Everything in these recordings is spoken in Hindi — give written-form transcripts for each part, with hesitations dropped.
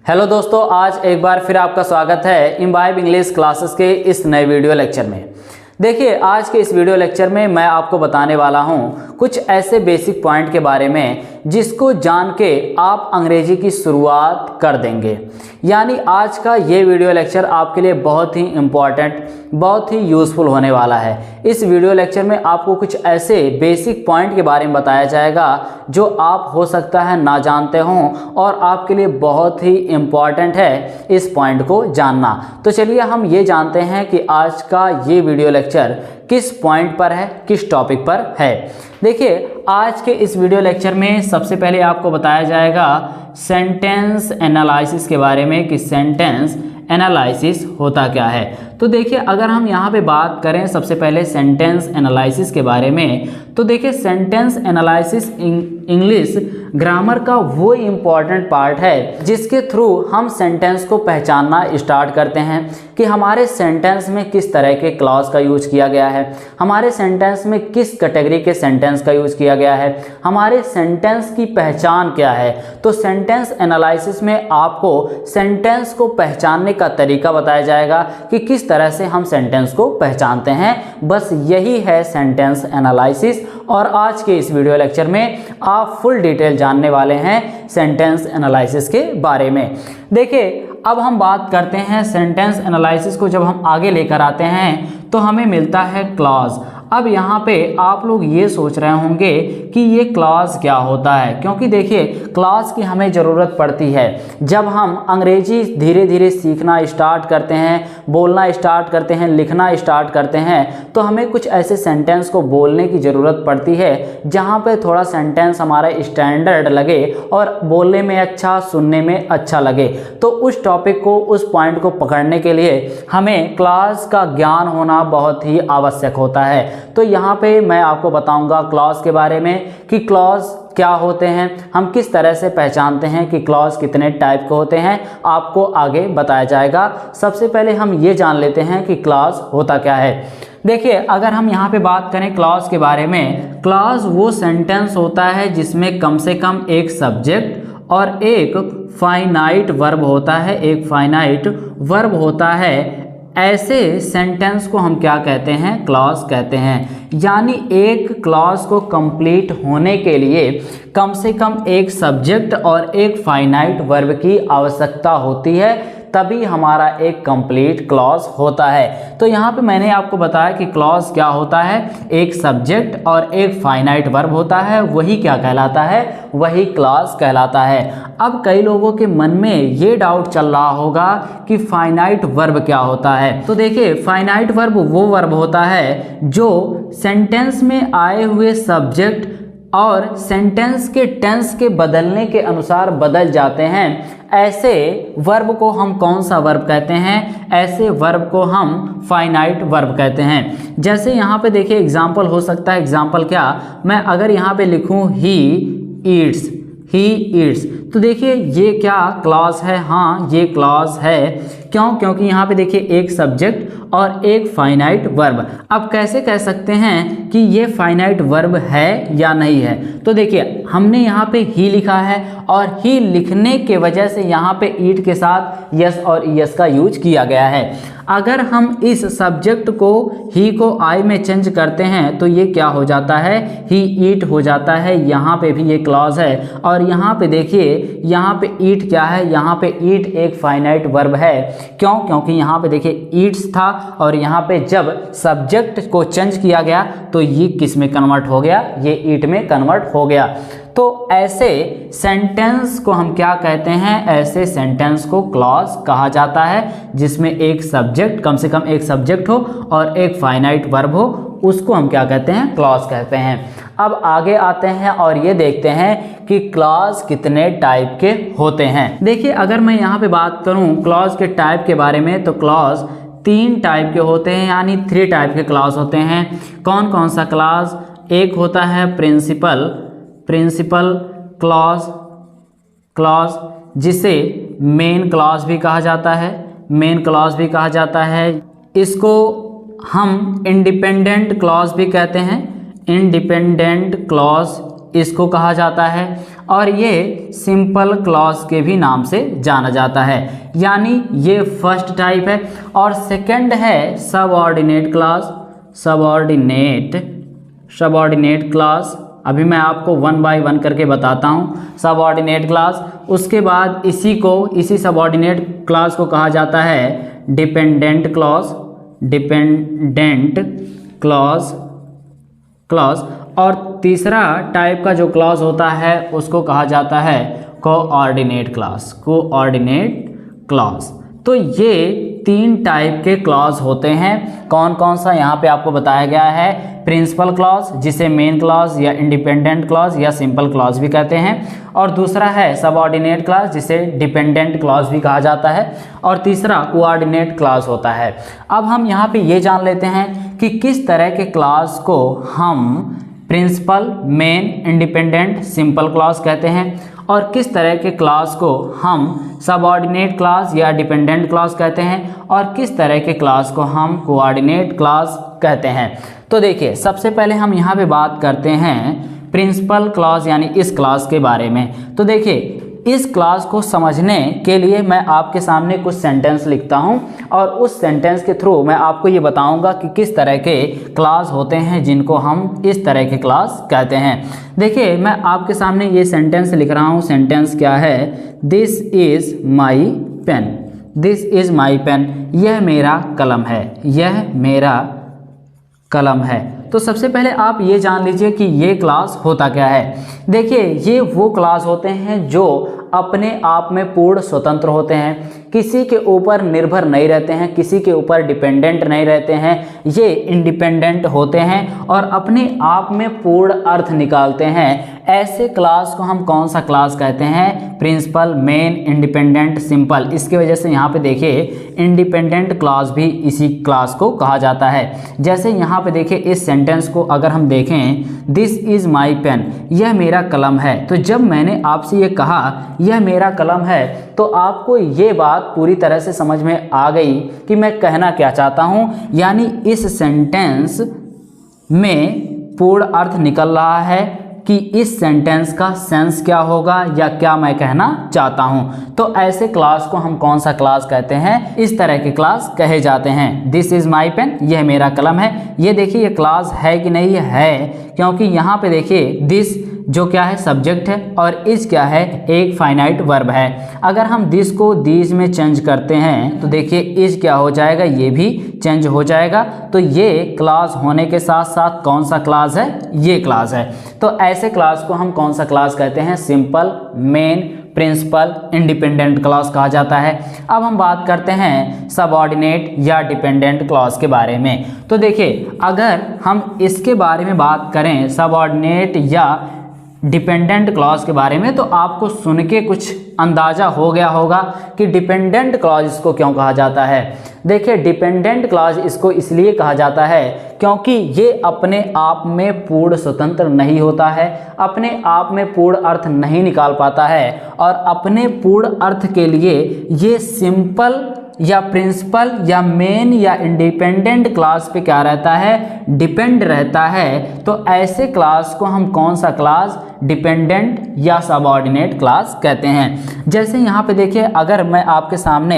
हेलो दोस्तों, आज एक बार फिर आपका स्वागत है इम्बाइब इंग्लिश क्लासेस के इस नए वीडियो लेक्चर में। देखिए, आज के इस वीडियो लेक्चर में मैं आपको बताने वाला हूं कुछ ऐसे बेसिक पॉइंट के बारे में जिसको जान के आप अंग्रेजी की शुरुआत कर देंगे। यानी आज का ये वीडियो लेक्चर आपके लिए बहुत ही इम्पॉर्टेंट, बहुत ही यूज़फुल होने वाला है। इस वीडियो लेक्चर में आपको कुछ ऐसे बेसिक पॉइंट के बारे में बताया जाएगा जो आप हो सकता है ना जानते हों और आपके लिए बहुत ही इम्पॉर्टेंट है इस पॉइंट को जानना। तो चलिए हम ये जानते हैं कि आज का ये वीडियो लेक्चर किस पॉइंट पर है, किस टॉपिक पर है। देखिए, आज के इस वीडियो लेक्चर में सबसे पहले आपको बताया जाएगा सेंटेंस एनालिसिस के बारे में कि सेंटेंस एनालिसिस होता क्या है। तो देखिए, अगर हम यहाँ पे बात करें सबसे पहले सेंटेंस एनालिसिस के बारे में, तो देखिए सेंटेंस एनालिसिस इंग्लिश ग्रामर का वो इम्पॉर्टेंट पार्ट है जिसके थ्रू हम सेंटेंस को पहचानना स्टार्ट करते हैं कि हमारे सेंटेंस में किस तरह के क्लॉज का यूज किया गया है, हमारे सेंटेंस में किस कैटेगरी के सेंटेंस का यूज किया गया है, हमारे सेंटेंस की पहचान क्या है। तो सेंटेंस एनालिसिस में आपको सेंटेंस को पहचानने का तरीका बताया जाएगा कि किस तरह से हम सेंटेंस को पहचानते हैं। बस यही है सेंटेंस एनालिसिस, और आज के इस वीडियो लेक्चर में आप फुल डिटेल जानने वाले हैं सेंटेंस एनालिसिस के बारे में। देखिए, अब हम बात करते हैं सेंटेंस एनालिसिस को जब हम आगे लेकर आते हैं तो हमें मिलता है क्लॉज। अब यहाँ पे आप लोग ये सोच रहे होंगे कि ये क्लॉज क्या होता है, क्योंकि देखिए क्लॉज की हमें ज़रूरत पड़ती है जब हम अंग्रेजी धीरे धीरे सीखना स्टार्ट करते हैं, बोलना स्टार्ट करते हैं, लिखना स्टार्ट करते हैं, तो हमें कुछ ऐसे सेंटेंस को बोलने की ज़रूरत पड़ती है जहाँ पे थोड़ा सेंटेंस हमारा स्टैंडर्ड लगे और बोलने में अच्छा, सुनने में अच्छा लगे। तो उस टॉपिक को, उस पॉइंट को पकड़ने के लिए हमें क्लॉज का ज्ञान होना बहुत ही आवश्यक होता है। तो यहाँ पे मैं आपको बताऊंगा क्लॉज के बारे में कि क्लॉज क्या होते हैं, हम किस तरह से पहचानते हैं कि क्लॉज कितने टाइप के होते हैं, आपको आगे बताया जाएगा। सबसे पहले हम ये जान लेते हैं कि क्लॉज होता क्या है। देखिए, अगर हम यहाँ पे बात करें क्लॉज के बारे में, क्लॉज वो सेंटेंस होता है जिसमें कम से कम एक सब्जेक्ट और एक फाइनाइट वर्ब होता है, एक फाइनाइट वर्ब होता है। ऐसे सेंटेंस को हम क्या कहते हैं? क्लॉज कहते हैं। यानी एक क्लॉज को कंप्लीट होने के लिए कम से कम एक सब्जेक्ट और एक फाइनाइट वर्ब की आवश्यकता होती है, तभी हमारा एक कंप्लीट क्लॉज होता है। तो यहाँ पे मैंने आपको बताया कि क्लॉज क्या होता है, एक सब्जेक्ट और एक फाइनाइट वर्ब होता है, वही क्या कहलाता है? वही क्लॉज कहलाता है। अब कई लोगों के मन में ये डाउट चल रहा होगा कि फाइनाइट वर्ब क्या होता है। तो देखिए, फाइनाइट वर्ब वो वर्ब होता है जो सेंटेंस में आए हुए सब्जेक्ट और सेंटेंस के टेंस के बदलने के अनुसार बदल जाते हैं। ऐसे वर्ब को हम कौन सा वर्ब कहते हैं? ऐसे वर्ब को हम फाइनाइट वर्ब कहते हैं। जैसे यहाँ पे देखिए एग्जाम्पल हो सकता है। एग्जाम्पल क्या, मैं अगर यहाँ पे लिखूँ ही ईट्स, ही ईट्स, तो देखिए ये क्या क्लॉज है? हाँ, ये क्लॉज है। क्यों? क्योंकि यहाँ पे देखिए एक सब्जेक्ट और एक फाइनाइट वर्ब। अब कैसे कह सकते हैं कि ये फाइनाइट वर्ब है या नहीं है? तो देखिए हमने यहाँ पे ही लिखा है और ही लिखने के वजह से यहाँ पे ईट के साथ यस और यस का यूज किया गया है। अगर हम इस सब्जेक्ट को ही को आई में चेंज करते हैं तो ये क्या हो जाता है? ही ईट हो जाता है। यहाँ पे भी ये क्लॉज है। और यहाँ पे देखिए, यहाँ पे ईट क्या है? यहाँ पे ईट एक फाइनाइट वर्ब है। क्यों? क्योंकि यहाँ पे देखिए ईट्स था और यहाँ पे जब सब्जेक्ट को चेंज किया गया तो ये किस में कन्वर्ट हो गया? ये ईट में कन्वर्ट हो गया। तो ऐसे सेंटेंस को हम क्या कहते हैं? ऐसे सेंटेंस को क्लॉज कहा जाता है जिसमें एक सब्जेक्ट, कम से कम एक सब्जेक्ट हो और एक फाइनाइट वर्ब हो, उसको हम क्या कहते हैं? क्लॉज कहते हैं। अब आगे आते हैं और ये देखते हैं कि क्लॉज कितने टाइप के होते हैं। देखिए, अगर मैं यहाँ पे बात करूँ क्लॉज के टाइप के बारे में, तो क्लॉज 3 टाइप के होते हैं, यानी 3 टाइप के क्लॉज होते हैं। कौन कौन सा क्लॉज? एक होता है प्रिंसिपल क्लॉज, जिसे मेन क्लॉज भी कहा जाता है। इसको हम इंडिपेंडेंट क्लॉज भी कहते हैं, इंडिपेंडेंट क्लॉज इसको कहा जाता है। और ये सिंपल क्लॉज के भी नाम से जाना जाता है, यानी ये फर्स्ट टाइप है। और सेकंड है सबऑर्डिनेट क्लॉज। सबऑर्डिनेट क्लॉज अभी मैं आपको वन बाय वन करके बताता हूँ। सबऑर्डिनेट क्लॉज, उसके बाद इसी सबऑर्डिनेट क्लॉज को कहा जाता है डिपेंडेंट क्लॉज। और तीसरा टाइप का जो क्लॉज होता है उसको कहा जाता है कोऑर्डिनेट क्लॉज। तो ये 3 टाइप के क्लॉज होते हैं। कौन कौन सा यहाँ पे आपको बताया गया है? प्रिंसिपल क्लॉज, जिसे मेन क्लॉज या इंडिपेंडेंट क्लॉज या सिंपल क्लॉज भी कहते हैं, और दूसरा है सबऑर्डिनेट क्लॉज, जिसे डिपेंडेंट क्लॉज भी कहा जाता है, और तीसरा कोऑर्डिनेट क्लॉज होता है। अब हम यहाँ पे ये जान लेते हैं कि किस तरह के क्लॉज को हम principal, main, independent, simple clause कहते हैं, और किस तरह के क्लॉज को हम सबऑर्डिनेट क्लॉज या डिपेंडेंट क्लॉज कहते हैं, और किस तरह के क्लॉज को हम कोऑर्डिनेट क्लॉज कहते हैं। तो देखिए, सबसे पहले हम यहाँ पे बात करते हैं प्रिंसिपल क्लॉज यानी इस क्लॉज के बारे में। तो देखिए, इस क्लॉज को समझने के लिए मैं आपके सामने कुछ सेंटेंस लिखता हूं, और उस सेंटेंस के थ्रू मैं आपको ये बताऊंगा कि किस तरह के क्लॉज होते हैं जिनको हम इस तरह के क्लॉज कहते हैं। देखिए, मैं आपके सामने ये सेंटेंस लिख रहा हूं। सेंटेंस क्या है? This is my pen. This is my pen. यह मेरा कलम है। यह मेरा कलम है। तो सबसे पहले आप ये जान लीजिए कि ये क्लॉज होता क्या है। देखिए, ये वो क्लॉज होते हैं जो अपने आप में पूर्ण स्वतंत्र होते हैं, किसी के ऊपर निर्भर नहीं रहते हैं, किसी के ऊपर डिपेंडेंट नहीं रहते हैं। ये इंडिपेंडेंट होते हैं और अपने आप में पूर्ण अर्थ निकालते हैं। ऐसे क्लॉज को हम कौन सा क्लॉज कहते हैं? Principal, main, independent, simple. इसकी वजह से यहाँ पे देखिए, इंडिपेंडेंट क्लॉज भी इसी क्लॉज को कहा जाता है। जैसे यहाँ पे देखिए, इस सेंटेंस को अगर हम देखें, दिस इज़ माई पेन, यह मेरा कलम है। तो जब मैंने आपसे ये कहा यह मेरा कलम है, तो आपको ये बात पूरी तरह से समझ में आ गई कि मैं कहना क्या चाहता हूँ। यानी इस सेंटेंस में पूर्ण अर्थ निकल रहा है कि इस सेंटेंस का सेंस क्या होगा या क्या मैं कहना चाहता हूँ। तो ऐसे क्लॉज को हम कौन सा क्लॉज कहते हैं? इस तरह के क्लॉज कहे जाते हैं। दिस इज़ माई पेन, यह मेरा कलम है। ये देखिए, ये क्लॉज है कि नहीं? है, क्योंकि यहाँ पे देखिए, दिस जो क्या है? सब्जेक्ट है, और इज क्या है? एक फाइनाइट वर्ब है। अगर हम दिस को दीज में चेंज करते हैं तो देखिए, इज क्या हो जाएगा? ये भी चेंज हो जाएगा। तो ये क्लॉज होने के साथ साथ कौन सा क्लॉज है? ये क्लॉज है। तो ऐसे क्लॉज को हम कौन सा क्लॉज कहते हैं? Simple, main, principal, independent clause कहा जाता है। अब हम बात करते हैं सबऑर्डिनेट या डिपेंडेंट क्लॉज के बारे में। तो देखिए, अगर हम इसके बारे में बात करें, सबऑर्डिनेट या डिपेंडेंट क्लॉज के बारे में, तो आपको सुन के कुछ अंदाज़ा हो गया होगा कि डिपेंडेंट क्लॉज इसको क्यों कहा जाता है। देखिए, डिपेंडेंट क्लॉज इसको इसलिए कहा जाता है क्योंकि ये अपने आप में पूर्ण स्वतंत्र नहीं होता है, अपने आप में पूर्ण अर्थ नहीं निकाल पाता है, और अपने पूर्ण अर्थ के लिए ये सिंपल या प्रिंसिपल या मेन या इंडिपेंडेंट क्लास पे क्या रहता है? डिपेंड रहता है। तो ऐसे क्लास को हम कौन सा क्लास? डिपेंडेंट या सबऑर्डिनेट क्लास कहते हैं। जैसे यहाँ पे देखिए, अगर मैं आपके सामने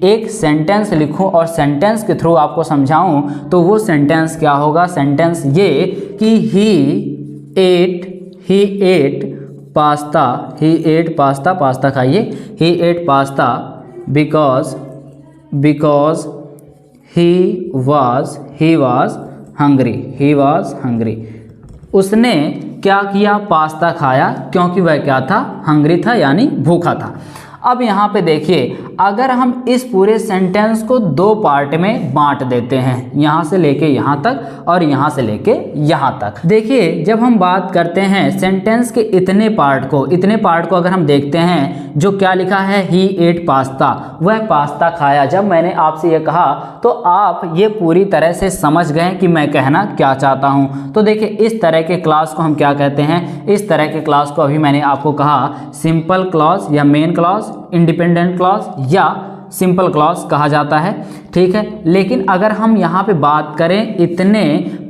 एक सेंटेंस लिखूं और सेंटेंस के थ्रू आपको समझाऊं, तो वो सेंटेंस क्या होगा? सेंटेंस ये कि ही एट पास्ता, पास्ता खाइए। He ate pasta because he was hungry। उसने क्या किया? पास्ता खाया, क्योंकि वह क्या था? हंग्री था, यानी भूखा था। अब यहाँ पे देखिए, अगर हम इस पूरे सेंटेंस को 2 पार्ट में बांट देते हैं, यहाँ से लेके यहाँ तक और यहाँ से लेके यहाँ तक। देखिए, जब हम बात करते हैं सेंटेंस के इतने पार्ट को अगर हम देखते हैं, जो क्या लिखा है? ही एट पास्ता, वह पास्ता खाया। जब मैंने आपसे ये कहा तो आप ये पूरी तरह से समझ गए कि मैं कहना क्या चाहता हूँ। तो देखिए, इस तरह के क्लॉज को हम क्या कहते हैं? इस तरह के क्लॉज को अभी मैंने आपको कहा सिंपल क्लॉज या मेन क्लॉज, इंडिपेंडेंट क्लॉज या सिंपल क्लॉज कहा जाता है, ठीक है। लेकिन अगर हम यहाँ पे बात करें इतने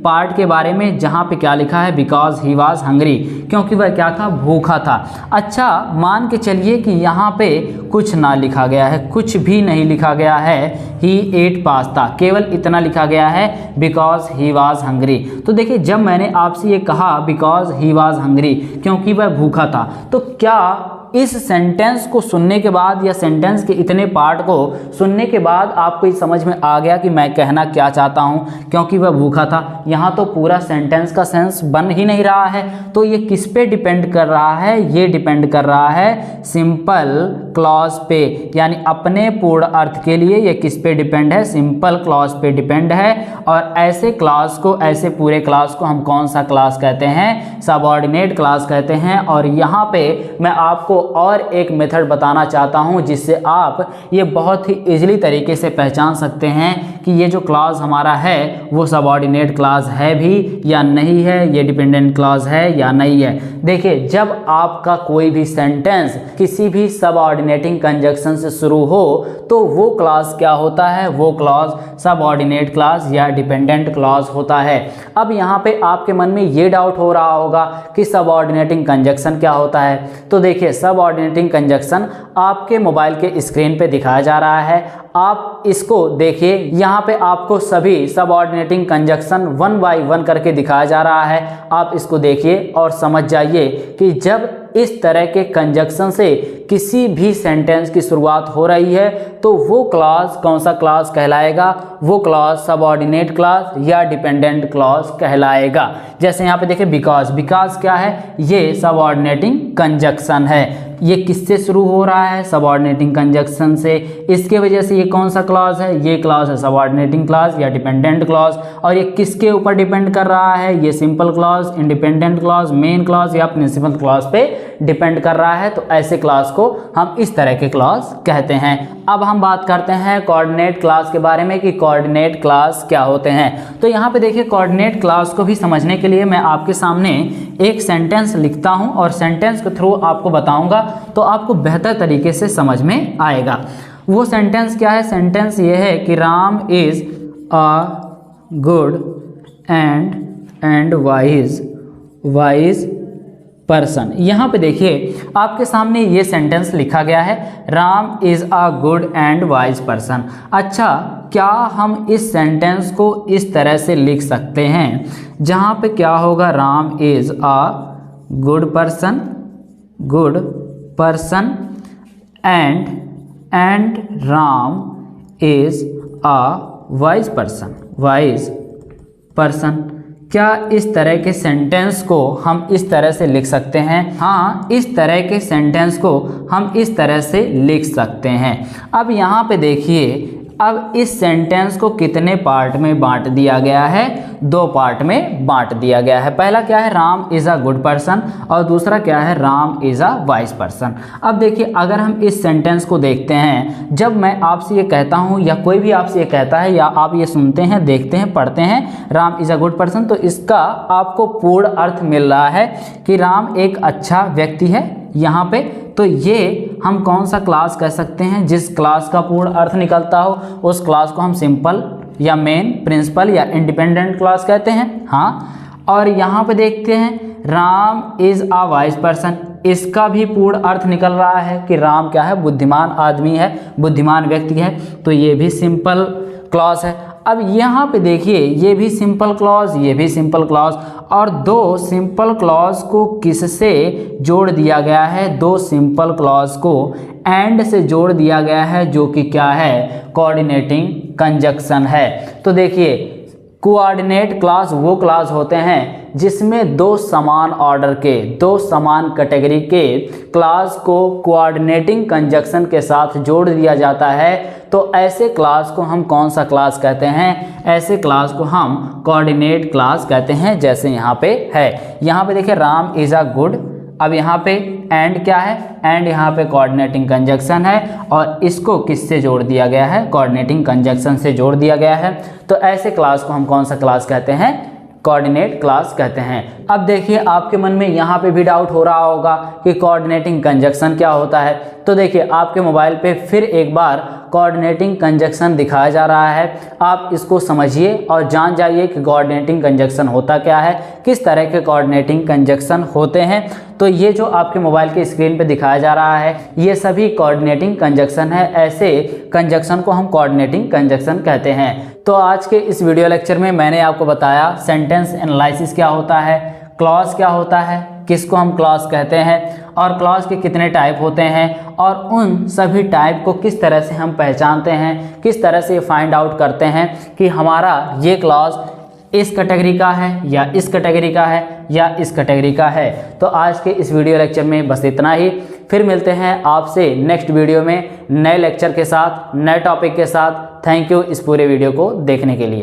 पार्ट के बारे में जहाँ पे क्या लिखा है, बिकॉज ही वॉज हंग्री, क्योंकि वह क्या था, भूखा था। अच्छा मान के चलिए कि यहाँ पे कुछ ना लिखा गया है, कुछ भी नहीं लिखा गया है, ही एट पास्ता, केवल इतना लिखा गया है बिकॉज ही वॉज हंग्री। तो देखिए जब मैंने आपसे ये कहा बिकॉज ही वॉज हंग्री, क्योंकि वह भूखा था, तो क्या इस सेंटेंस को सुनने के बाद या सेंटेंस के इतने पार्ट को सुनने के बाद आपको ये समझ में आ गया कि मैं कहना क्या चाहता हूँ, क्योंकि वह भूखा था? यहाँ तो पूरा सेंटेंस का सेंस बन ही नहीं रहा है। तो ये किस पे डिपेंड कर रहा है? ये डिपेंड कर रहा है सिंपल क्लॉज पे, यानी अपने पूर्ण अर्थ के लिए ये किस पे डिपेंड है? सिंपल क्लॉज पे डिपेंड है। और ऐसे क्लास को, ऐसे पूरे क्लास को हम कौन सा क्लास कहते हैं? सबऑर्डिनेट क्लास कहते हैं। और यहाँ पे मैं आपको और एक मेथड बताना चाहता हूँ जिससे आप ये बहुत ही इजीली तरीके से पहचान सकते हैं कि ये जो क्लॉज हमारा है वो सबऑर्डिनेट क्लॉज है भी या नहीं है, ये डिपेंडेंट क्लॉज है या नहीं है। देखिए जब आपका कोई भी सेंटेंस किसी भी सबऑर्डिनेटिंग कंजक्शन से शुरू हो तो वो क्लॉज क्या होता है? वो क्लॉज सबऑर्डिनेट क्लॉज या डिपेंडेंट क्लॉज होता है। अब यहाँ पे आपके मन में ये डाउट हो रहा होगा कि सबऑर्डिनेटिंग कंजक्शन क्या होता है। तो देखिए सबऑर्डिनेटिंग कंजक्शन आपके मोबाइल के स्क्रीन पे दिखाया जा रहा है, आप इसको देखिए। यहाँ पे आपको सभी subordinating conjunction one by one करके दिखाया जा रहा है, आप इसको देखिए और समझ जाइए कि जब इस तरह के कंजक्शन से किसी भी सेंटेंस की शुरुआत हो रही है तो वो क्लॉज कौन सा क्लॉज कहलाएगा? वो क्लॉज सबऑर्डिनेट क्लॉज या डिपेंडेंट क्लॉज कहलाएगा। जैसे यहाँ पे देखिए बिकॉज, बिकॉज क्या है? ये सबऑर्डिनेटिंग कंजक्शन है। ये किससे शुरू हो रहा है? सबऑर्डिनेटिंग कंजक्शन से। इसके वजह से ये कौन सा क्लॉज है? ये क्लॉज है सबऑर्डिनेटिंग क्लॉज या डिपेंडेंट क्लॉज। और ये किसके ऊपर डिपेंड कर रहा है? ये simple clause, independent clause, main clause या प्रिंसिपल क्लॉज पे डिपेंड कर रहा है। तो ऐसे क्लॉज को हम इस तरह के क्लॉज कहते हैं। अब हम बात करते हैं कोऑर्डिनेट क्लॉज के बारे में कि कोऑर्डिनेट क्लॉज क्या होते हैं। तो यहाँ पे देखिए कोऑर्डिनेट क्लॉज को भी समझने के लिए मैं आपके सामने एक सेंटेंस लिखता हूँ और सेंटेंस के थ्रू आपको बताऊंगा तो आपको बेहतर तरीके से समझ में आएगा। वो सेंटेंस क्या है? सेंटेंस ये है कि Ram is a good and wise person. यहाँ पे देखिए आपके सामने ये सेंटेंस लिखा गया है, Ram is a good and wise person. अच्छा क्या हम इस सेंटेंस को इस तरह से लिख सकते हैं जहाँ पे क्या होगा? Ram is a good person and Ram is a wise person. क्या इस तरह के सेंटेंस को हम इस तरह से लिख सकते हैं? हाँ, इस तरह के सेंटेंस को हम इस तरह से लिख सकते हैं। अब यहाँ पे देखिए, अब इस सेंटेंस को कितने पार्ट में बांट दिया गया है? दो पार्ट में बांट दिया गया है। पहला क्या है? Ram is a good person और दूसरा क्या है? Ram is a wise person. अब देखिए अगर हम इस सेंटेंस को देखते हैं, जब मैं आपसे ये कहता हूँ या कोई भी आपसे ये कहता है या आप ये सुनते हैं, देखते हैं, पढ़ते हैं Ram is a good person, तो इसका आपको पूर्ण अर्थ मिल रहा है कि राम एक अच्छा व्यक्ति है यहाँ पे। तो ये हम कौन सा क्लास कह सकते हैं? जिस क्लास का पूर्ण अर्थ निकलता हो उस क्लास को हम सिंपल या मेन, प्रिंसिपल या इंडिपेंडेंट क्लास कहते हैं। हाँ, और यहाँ पे देखते हैं Ram is a wise person, इसका भी पूर्ण अर्थ निकल रहा है कि राम क्या है? बुद्धिमान आदमी है, बुद्धिमान व्यक्ति है। तो ये भी सिंपल क्लॉज है। अब यहाँ पे देखिए ये भी सिंपल क्लॉज, ये भी सिंपल क्लॉज, और दो सिंपल क्लॉज को किससे जोड़ दिया गया है? दो सिंपल क्लॉज को एंड से जोड़ दिया गया है, जो कि क्या है? कोऑर्डिनेटिंग कंजक्शन है। तो देखिए कोऑर्डिनेट क्लॉज वो क्लॉज होते हैं जिसमें दो समान ऑर्डर के, दो समान कैटेगरी के क्लॉज को कोऑर्डिनेटिंग कंजक्शन के साथ जोड़ दिया जाता है। तो ऐसे क्लॉज को हम कौन सा क्लॉज कहते हैं? ऐसे क्लॉज को हम कोऑर्डिनेट क्लॉज कहते हैं। जैसे यहाँ पे है, यहाँ पे देखिए राम इज अ गुड, अब यहाँ पे एंड क्या है? एंड यहाँ पे कोऑर्डिनेटिंग कंजक्शन है और इसको किससे जोड़ दिया गया है? कोऑर्डिनेटिंग कंजक्शन से जोड़ दिया गया है। तो ऐसे क्लास को हम कौन सा क्लास कहते हैं? कोऑर्डिनेट क्लास कहते हैं। अब देखिए आपके मन में यहाँ पे भी डाउट हो रहा होगा कि कोऑर्डिनेटिंग कंजक्शन क्या होता है। तो देखिए आपके मोबाइल पे फिर एक बार कोऑर्डिनेटिंग कंजक्शन दिखाया जा रहा है। आप इसको समझिए और जान जाइए कि कोऑर्डिनेटिंग कंजक्शन होता क्या है, किस तरह के कोऑर्डिनेटिंग कंजक्शन होते हैं। तो ये जो आपके मोबाइल के स्क्रीन पे दिखाया जा रहा है ये सभी कोऑर्डिनेटिंग कंजक्शन है। ऐसे कंजक्शन को हम कोऑर्डिनेटिंग कंजक्शन कहते हैं। तो आज के इस वीडियो लेक्चर में मैंने आपको बताया सेंटेंस एनालिसिस क्या होता है, क्लॉज क्या होता है, किसको हम क्लॉज कहते हैं और क्लॉज के कितने टाइप होते हैं और उन सभी टाइप को किस तरह से हम पहचानते हैं, किस तरह से फाइंड आउट करते हैं कि हमारा ये क्लॉज इस कैटेगरी का है या इस कैटेगरी का है या इस कैटेगरी का है। तो आज के इस वीडियो लेक्चर में बस इतना ही। फिर मिलते हैं आपसे नेक्स्ट वीडियो में नए लेक्चर के साथ, नए टॉपिक के साथ। थैंक यू इस पूरे वीडियो को देखने के लिए।